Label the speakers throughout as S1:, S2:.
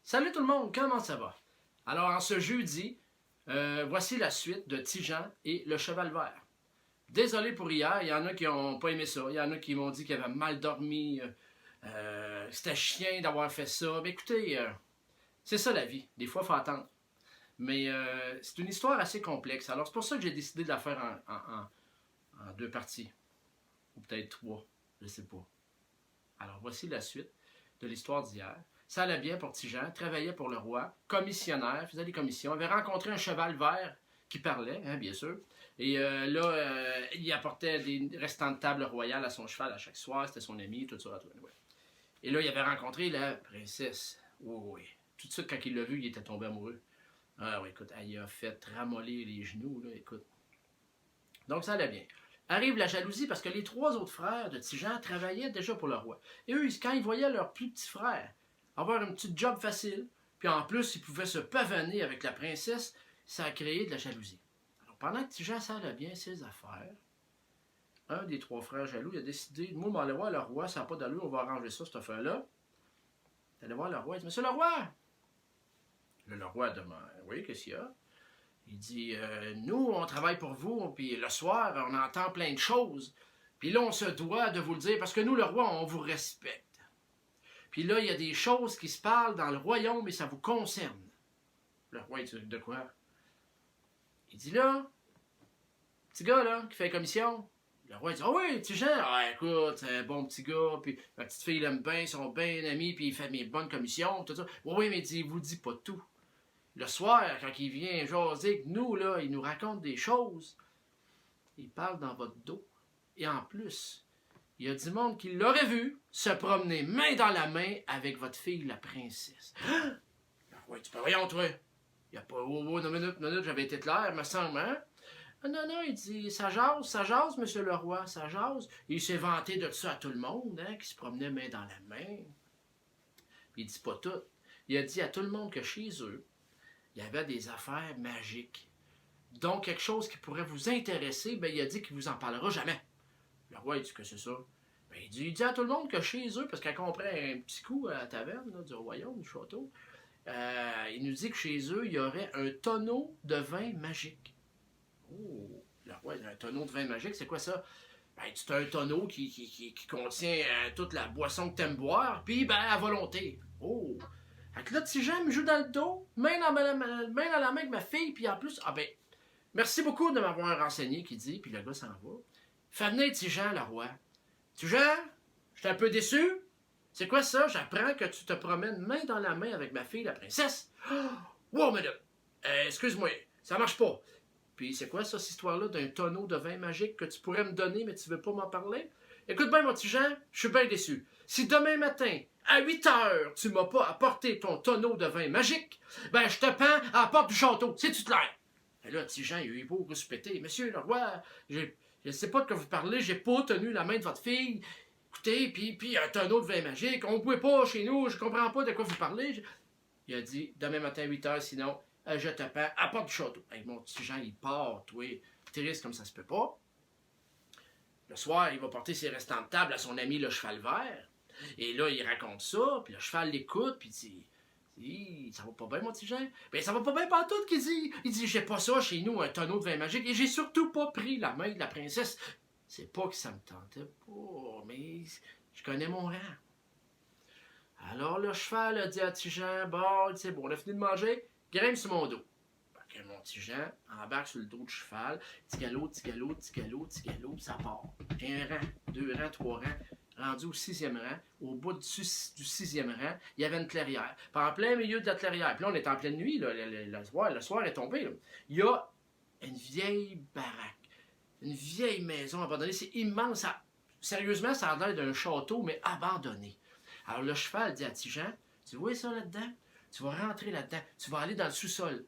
S1: Salut tout le monde, comment ça va? Alors, en ce jeudi, voici la suite de Tijan et le cheval vert. Désolé pour hier, il y en a qui n'ont pas aimé ça, il y en a qui m'ont dit qu'ils avaient mal dormi, c'était chien d'avoir fait ça. Mais écoutez, c'est ça la vie, des fois il faut attendre. Mais c'est une histoire assez complexe, alors c'est pour ça que j'ai décidé de la faire en deux parties, ou peut-être trois, je ne sais pas. Alors voici la suite de l'histoire d'hier. Ça allait bien pour Tijan, travaillait pour le roi, commissionnaire, faisait des commissions, avait rencontré un cheval vert qui parlait, hein, bien sûr. Et il apportait des restants de table royale à son cheval à chaque soir, c'était son ami, tout ça. Ouais. Et là, il avait rencontré la princesse. Oh, oui. Tout de suite, quand il l'a vu, il était tombé amoureux. Ah oui, écoute, elle a fait ramollir les genoux, là, écoute. Donc ça allait bien. Arrive la jalousie parce que les trois autres frères de Tijan travaillaient déjà pour le roi. Et eux, quand ils voyaient leur plus petit frère avoir une petite job facile, puis en plus, ils pouvaient se pavaner avec la princesse, ça a créé de la jalousie. Alors pendant que Tijan ça allait bien ses affaires, un des trois frères jaloux, il a décidé, moi, je vais aller voir le roi, ça n'a pas d'allure, on va arranger ça, cette affaire-là. Il est allé voir le roi, il dit, Monsieur le roi! Le roi demande, oui, qu'est-ce qu'il y a? Il dit, nous, on travaille pour vous, puis le soir, on entend plein de choses. Puis là, on se doit de vous le dire, parce que nous, le roi, on vous respecte. Puis là, il y a des choses qui se parlent dans le royaume et ça vous concerne. Le roi, il dit, de quoi? Il dit là, petit gars, là, qui fait la commission. Le roi, il dit, ah oui, petit Jean, ah écoute, c'est un bon petit gars, puis ma petite fille l'aime bien, ils sont bien amis, puis il fait mes bonnes commissions, tout ça. Oui, mais il vous dit pas tout. Le soir, quand il vient jaser avec nous, là, il nous raconte des choses. Il parle dans votre dos. Et en plus, il y a du monde qui l'aurait vu se promener main dans la main avec votre fille, la princesse. Ouais, tu peux rien, toi. Il n'y a pas. Oh, une minute, j'avais été clair, me semble, hein? Ah, non, non, il dit, ça jase, monsieur le roi, ça jase. Et il s'est vanté de ça à tout le monde, hein, qui se promenait main dans la main. Puis il dit pas tout. Il a dit à tout le monde que chez eux, il y avait des affaires magiques. Donc, quelque chose qui pourrait vous intéresser, ben, il a dit qu'il vous en parlera jamais. Le roi, il dit que c'est ça. Ben, il dit à tout le monde que chez eux, parce qu'elle comprend un petit coup à la taverne là, du royaume, du château, il nous dit que chez eux, il y aurait un tonneau de vin magique. Oh, le roi, un tonneau de vin magique, c'est quoi ça? Ben, c'est un tonneau qui contient toute la boisson que t'aimes boire, puis ben, à volonté. Oh! Fait que là, Tijan me joue dans le dos, main dans la main avec ma fille, puis en plus, ah ben, merci beaucoup de m'avoir renseigné, qui dit, puis le gars s'en va. Fais venir Tijan, le roi. Tijan, je suis un peu déçu. C'est quoi ça? J'apprends que tu te promènes main dans la main avec ma fille, la princesse. Oh, wow, madame. Excuse-moi, ça marche pas. Puis c'est quoi ça, cette histoire-là d'un tonneau de vin magique que tu pourrais me donner, mais tu veux pas m'en parler? Écoute bien, mon petit Jean, je suis bien déçu. Si demain matin, à 8 heures, tu m'as pas apporté ton tonneau de vin magique, ben je te pends à la porte du château. C'est-tu clair? Et là, petit Jean, il a eu beau respecter. Monsieur le roi, je ne sais pas de quoi vous parlez, j'ai pas tenu la main de votre fille. Écoutez, puis un tonneau de vin magique, on ne pouvait pas chez nous, je comprends pas de quoi vous parlez. Il a dit, demain matin à 8 heures, sinon, je te pends à la porte du château. Hey, mon petit Jean, il part, toi, triste comme ça se peut pas. Le soir, il va porter ses restants de table à son ami le cheval vert. Et là, il raconte ça, puis le cheval l'écoute, puis il dit, ça va pas bien, mon petit Jean? Ben, ça va pas bien partout, qu'il dit. Il dit, j'ai pas ça chez nous, un tonneau de vin magique, et j'ai surtout pas pris la main de la princesse. C'est pas que ça me tentait pas, mais je connais mon rang. Alors le cheval a dit à Tijan, bon, c'est bon, on a fini de manger, grimpe sur mon dos. Fait que mon Tijan embarque sur le dos du cheval, petit galop, petit galop, petit galop, petit galop, ça part. Un rang, deux rangs, trois rangs, rendu au 6e rang, au bout du 6e rang, il y avait une clairière. Puis en plein milieu de la clairière, puis là on est en pleine nuit, là, le soir est tombé, là. Il y a une vieille baraque, une vieille maison abandonnée, c'est immense, sérieusement ça a l'air d'un château, mais abandonné. Alors le cheval dit à Tijan, tu vois ça là-dedans? Tu vas rentrer là-dedans, tu vas aller dans le sous-sol.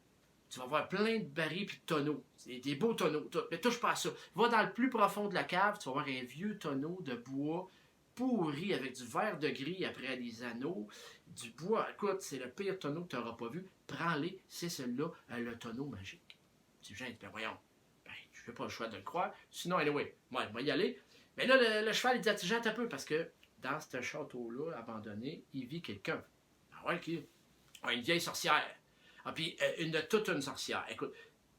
S1: Tu vas voir plein de barils et de tonneaux. C'est des beaux tonneaux. Mais touche pas à ça. Va dans le plus profond de la cave, tu vas voir un vieux tonneau de bois pourri avec du verre de gris après les anneaux. Du bois. Écoute, c'est le pire tonneau que tu n'auras pas vu. Prends-les, c'est celui-là, le tonneau magique. Tijan dit, ben voyons, ben, je n'ai pas le choix de le croire. Sinon, anyway, moi, il va y aller. Mais là, le cheval, il dit à Tijan un peu parce que dans ce château-là, abandonné, il vit quelqu'un. Ah ouais, qui? Ah, une vieille sorcière. Ah, puis toute une sorcière. Écoute,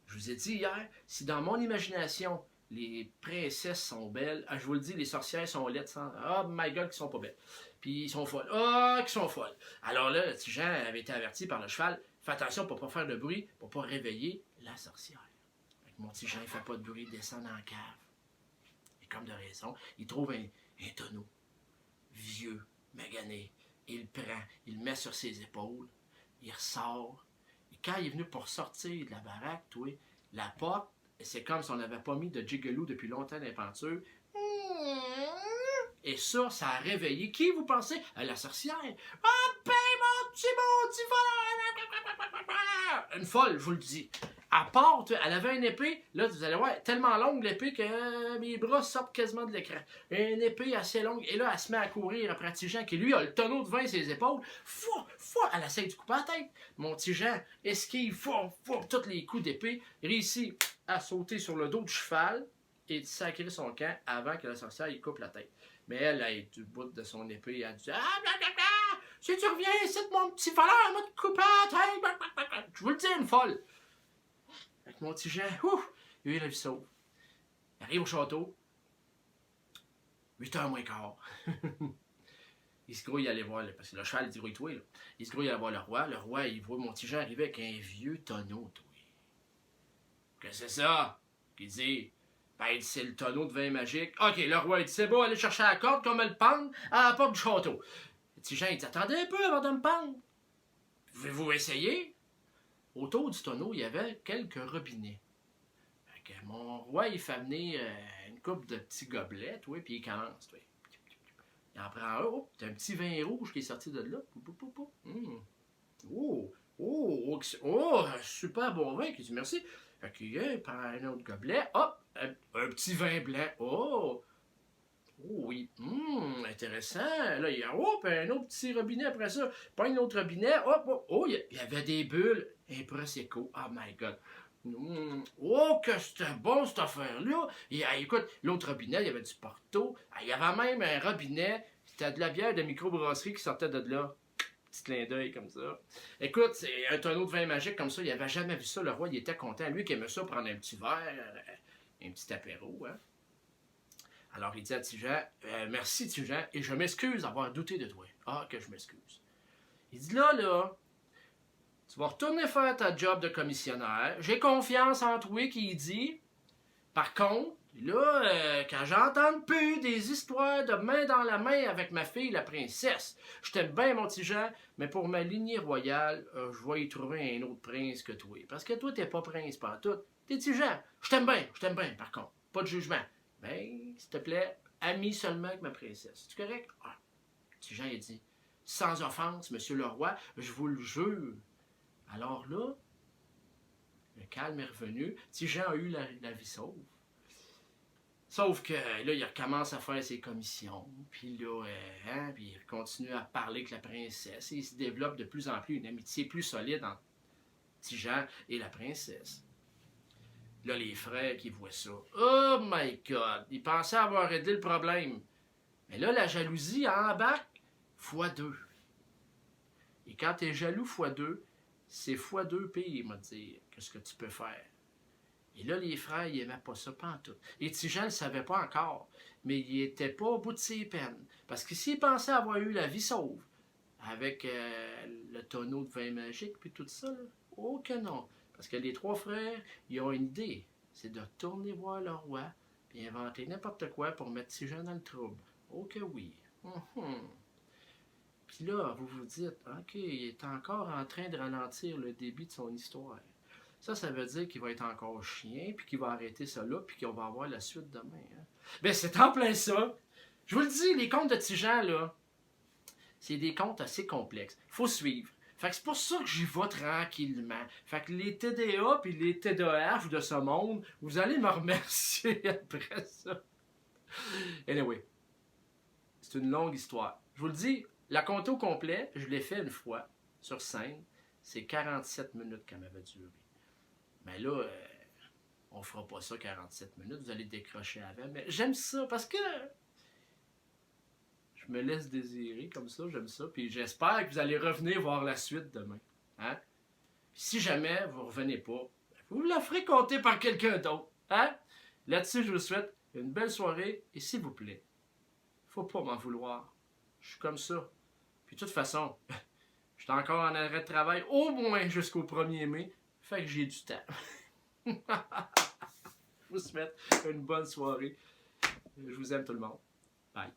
S1: je vous ai dit hier, si dans mon imagination, les princesses sont belles, je vous le dis, les sorcières sont laides. Oh my God, qui sont pas belles. Puis ils sont folles. Oh, qui sont folles. Alors là, le petit Jean avait été averti par le cheval, fais attention pour pas faire de bruit, pour pas réveiller la sorcière. Fait que mon petit Jean, il fait pas de bruit, il descend dans la cave. Et comme de raison, il trouve un tonneau, vieux, magané. Il le prend, il le met sur ses épaules, il ressort. Et quand il est venu pour sortir de la baraque, la porte, c'est comme si on n'avait pas mis de gigolo depuis longtemps dans les pentures. Et ça a réveillé. Qui, vous pensez? La sorcière. Ah, ben, mon petit voleur! Une folle, je vous le dis. À part, elle avait une épée, là, vous allez voir, tellement longue l'épée que mes bras sortent quasiment de l'écran. Une épée assez longue, et là, elle se met à courir après petit Jean, qui lui a le tonneau de vin sur ses épaules. Elle essaie de couper la tête. Mon petit Jean esquive, tous les coups d'épée, réussit à sauter sur le dos du cheval et de sacrer son camp avant que la sorcière y coupe la tête. Mais elle a du bout de son épée, elle a dit « Ah, blablabla! Si tu reviens ici, mon petit voleur, elle m'a coupé la tête! Blablabla. » Je vous le dis, une folle! Avec mon petit Jean, lui, il a vu ça. Il arrive au château, 8h moins quart. Il se grouille à aller voir, parce que le cheval, il dit grouille-toi. Il se grouille à aller voir le roi. Le roi, il voit mon petit Jean arriver avec un vieux tonneau, toi. Qu'est-ce que c'est ça? Il dit, ben, c'est le tonneau de vin magique. Ok, le roi, il dit, c'est beau, allez chercher la corde, qu'on me le pende à la porte du château. Le petit Jean, il dit, attendez un peu avant de me pendre. Pouvez-vous essayer? Autour du tonneau, il y avait quelques robinets. Fait que mon roi, il fait venir une coupe de petits gobelets, puis il commence, toi. Il en prend un, t'as un petit vin rouge qui est sorti de là. Super bon vin, qui dit merci. Fait qu'il prend un autre gobelet, un petit vin blanc. Oh oui, intéressant. Là, il y a un autre petit robinet après ça. Pas un autre robinet. Il y avait des bulles. Un prosecco. Oh my God. Que c'était bon cette affaire-là. Écoute, l'autre robinet, il y avait du Porto. Il y avait même un robinet. C'était de la bière de microbrasserie qui sortait de là. Petit clin d'œil comme ça. Écoute, c'est un tonneau de vin magique comme ça. Il n'avait jamais vu ça. Le roi, il était content. Lui qui aimait ça, prendre un petit verre, un petit apéro. Hein. Alors il dit à Tijan, merci Tijan, et je m'excuse d'avoir douté de toi. Ah, que je m'excuse. Il dit là, tu vas retourner faire ta job de commissionnaire. J'ai confiance en toi, qui dit. Par contre, là, quand j'entends plus des histoires de main dans la main avec ma fille, la princesse, je t'aime bien, mon petit Jean, mais pour ma lignée royale, je vais y trouver un autre prince que toi. Parce que toi, t'es pas prince pantoute. T'es petit Jean. Je t'aime bien, par contre. Pas de jugement. Mais, s'il te plaît, ami seulement avec ma princesse. C'est correct? Ah. Petit Jean, il dit, sans offense, monsieur le roi, je vous le jure. Alors là, le calme est revenu. Petit Jean a eu la vie sauve. Sauf que là, il recommence à faire ses commissions. Puis là, puis il continue à parler avec la princesse. Et il se développe de plus en plus une amitié plus solide entre Petit Jean et la princesse. Là, les frères qui voient ça. Oh my God! Ils pensaient avoir réglé le problème. Mais là, la jalousie embarque x2. Et quand tu es jaloux x2, c'est x2 pire, me dire, qu'est-ce que tu peux faire. Et là, les frères, ils n'aimaient pas ça, pas en tout. Et Tijan ne le savait pas encore, mais il n'était pas au bout de ses peines. Parce que s'il pensait avoir eu la vie sauve, avec le tonneau de vin magique, puis tout ça, là, oh que non. Parce que les trois frères, ils ont une idée. C'est de retourner voir le roi, puis inventer n'importe quoi pour mettre Tijan dans le trouble. Oh que oui. Puis là, vous vous dites, OK, il est encore en train de ralentir le débit de son histoire. Ça veut dire qu'il va être encore chien, puis qu'il va arrêter ça là, puis qu'on va avoir la suite demain. Hein? Ben, c'est en plein ça. Je vous le dis, les contes de Tijan, là, c'est des contes assez complexes. Faut suivre. Fait que c'est pour ça que j'y vais tranquillement. Fait que les TDA puis les TDAH de ce monde, vous allez me remercier après ça. Anyway, c'est une longue histoire. Je vous le dis, la conte au complet, je l'ai fait une fois, sur scène. C'est 47 minutes qu'elle m'avait duré. Mais là, on fera pas ça 47 minutes, vous allez décrocher avant. Mais j'aime ça parce que je me laisse désirer comme ça, j'aime ça. Puis j'espère que vous allez revenir voir la suite demain. Hein? Si jamais vous ne revenez pas, vous la ferez compter par quelqu'un d'autre. Hein? Là-dessus, je vous souhaite une belle soirée et s'il vous plaît, faut pas m'en vouloir. Je suis comme ça. Puis de toute façon, je suis encore en arrêt de travail au moins jusqu'au 1er mai. Fait que j'ai du temps. Je vous souhaite une bonne soirée. Je vous aime tout le monde. Bye.